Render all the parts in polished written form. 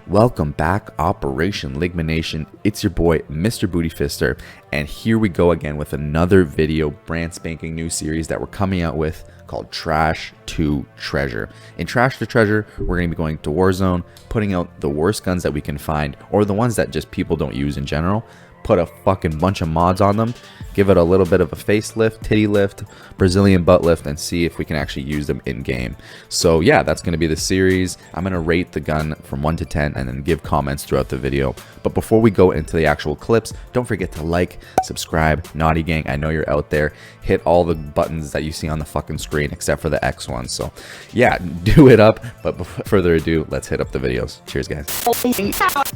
Welcome back, Operation Ligma Nation. It's your boy, Mr. Booty Fister, and here we go again with another video, brand spanking new series that we're coming out with called Trash to Treasure. In Trash to Treasure, we're going to be going to Warzone, putting out the worst guns that we can find, or the ones that just people don't use in general, put a fucking bunch of mods on them, give it a little bit of a facelift, titty lift, Brazilian butt lift, and see if we can actually use them in game. So yeah, that's going to be the series. I'm going to rate the gun from 1 to 10 and then give comments throughout the video. But before we go into the actual clips, don't forget to like, subscribe, Naughty Gang, I know you're out there. Hit all the buttons that you see on the fucking screen except for the X one. So yeah, do it up. But before further ado, let's hit up the videos. Cheers, guys.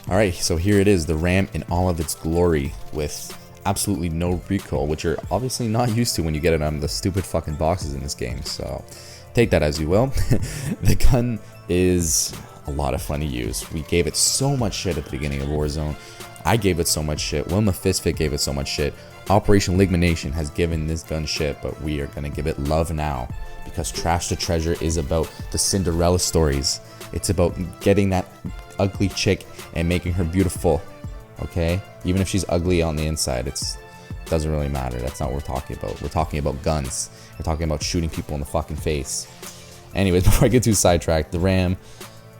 Alright, so here it is, the RAM in all of its glory with absolutely no recoil, which you're obviously not used to when you get it on the stupid fucking boxes in this game, so take that as you will. The gun is a lot of fun to use. We gave it so much shit at the beginning of Warzone. I gave it so much shit. Wilma Fistfit gave it so much shit. OperationLIGMA Nation has given this gun shit, but we are going to give it love now because Trash to Treasure is about the Cinderella stories. It's about getting that ugly chick and making her beautiful, okay? Even if she's ugly on the inside, it doesn't really matter. That's not what we're talking about. We're talking about guns. We're talking about shooting people in the fucking face. Anyways, before I get too sidetracked, the RAM,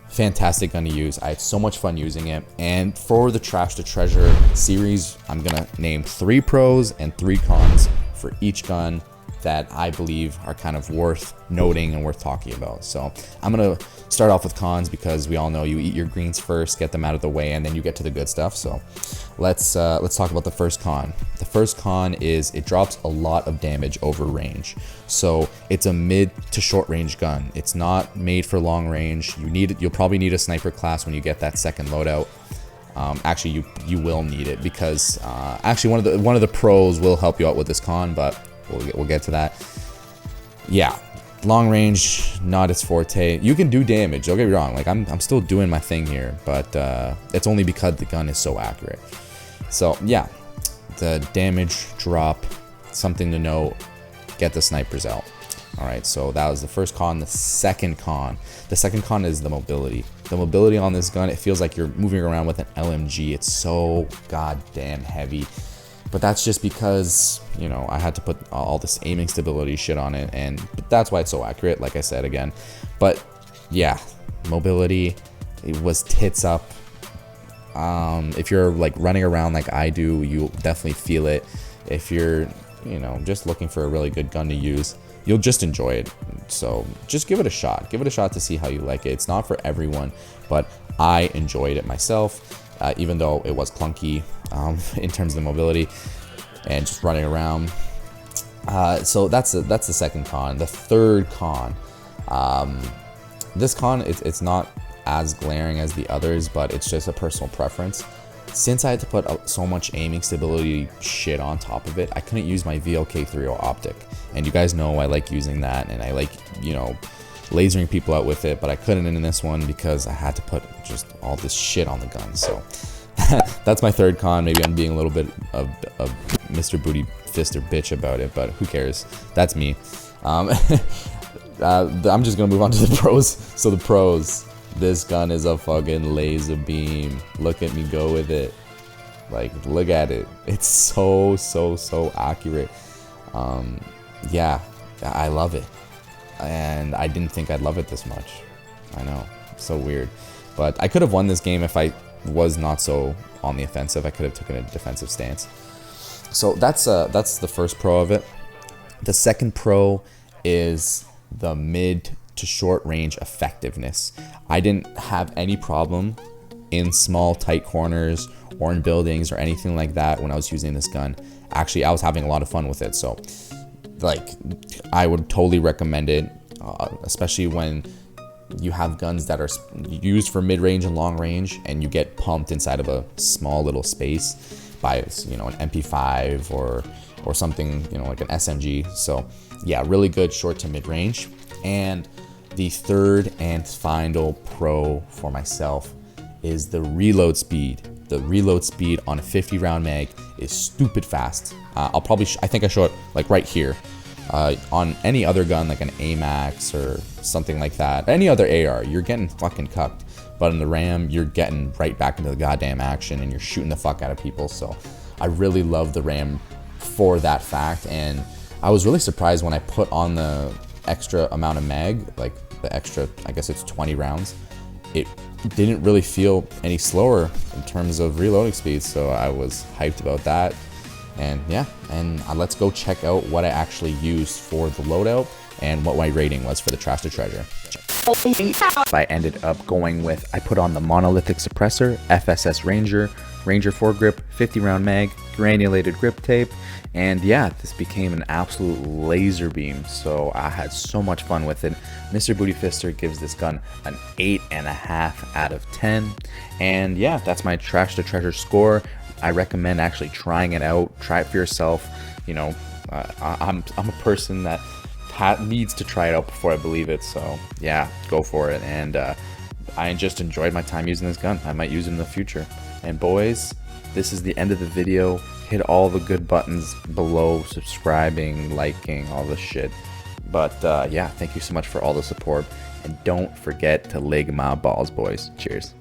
fantastic gun to use. I had so much fun using it. And for the Trash to Treasure series, I'm gonna name 3 pros and 3 cons for each gun that I believe are kind of worth noting and worth talking about. So I'm gonna start off with cons because we all know you eat your greens first, get them out of the way, and then you get to the good stuff. So let's talk about the first con. The first con is it drops a lot of damage over range. So it's a mid to short range gun. It's not made for long range. You'll probably need a sniper class when you get that second loadout. Actually, you will need it because actually one of the pros will help you out with this con, but we'll get to that. Yeah, long range, not its forte. You can do damage, don't get me wrong. Like I'm still doing my thing here, but it's only because the gun is so accurate. So yeah, the damage drop, something to know. Get the snipers out. All right, so that was the first con. The second con is the mobility. The mobility on this gun, it feels like you're moving around with an LMG. It's so goddamn heavy. But that's just because, you know, I had to put all this aiming stability shit on it, and that's why it's so accurate, like I said again. But yeah, mobility, it was tits up. If you're like running around like I do, you'll definitely feel it. If you're, you know, just looking for a really good gun to use, you'll just enjoy it. So just give it a shot. Give it a shot to see how you like it. It's not for everyone, but I enjoyed it myself. Even though it was clunky in terms of the mobility and just running around. So that's the second con. The third con, this con, it's not as glaring as the others, but it's just a personal preference. Since I had to put so much aiming stability shit on top of it, I couldn't use my VLK30 optic. And you guys know I like using that, and I like, you know, lasering people out with it, but I couldn't in this one because I had to put just all this shit on the gun. So that's my third con. Maybe I'm being a little bit of Mr. Booty Fister bitch about it, but who cares? That's me. I'm just gonna move on to the pros. So the pros, this gun is a fucking laser beam. Look at me go with it. Like, look at it. It's so accurate. Yeah, I love it. And I didn't think I'd love it this much. I know, so weird. But I could have won this game if I was not so on the offensive. I could have taken a defensive stance. So that's the first pro of it. The second pro is the mid to short range effectiveness. I didn't have any problem in small tight corners or in buildings or anything like that when I was using this gun. Actually, I was having a lot of fun with it. So like, I would totally recommend it, especially when you have guns that are used for mid-range and long range and you get pumped inside of a small little space by, you know, an MP5 or something, you know, like an SMG. So yeah, really good short to mid-range. And the third and final pro for myself is the reload speed. the reload speed on a 50 round mag is stupid fast. I think I show it like right here. On any other gun, like an AMAX or something like that, any other AR, you're getting fucking cucked. But in the RAM, you're getting right back into the goddamn action and you're shooting the fuck out of people. So I really love the RAM for that fact. And I was really surprised when I put on the extra amount of mag, like the extra, I guess it's 20 rounds. It didn't really feel any slower in terms of reloading speed. So I was hyped about that. And yeah, and let's go check out what I actually used for the loadout and what my rating was for the Trash to Treasure. I ended up going with, I put on the monolithic suppressor, FSS Ranger, Ranger foregrip, 50 round mag, granulated grip tape, and yeah, this became an absolute laser beam. So I had so much fun with it. Mr. Booty Fister gives this gun an 8.5 out of 10. And yeah, that's my Trash to Treasure score. I recommend actually trying it out. Try it for yourself. You know, I'm a person that needs to try it out before I believe it. So yeah, go for it. And I just enjoyed my time using this gun. I might use it in the future. And boys, this is the end of the video. Hit all the good buttons below, subscribing, liking, all this shit. But yeah, thank you so much for all the support. And don't forget to LIGMA balls, boys. Cheers.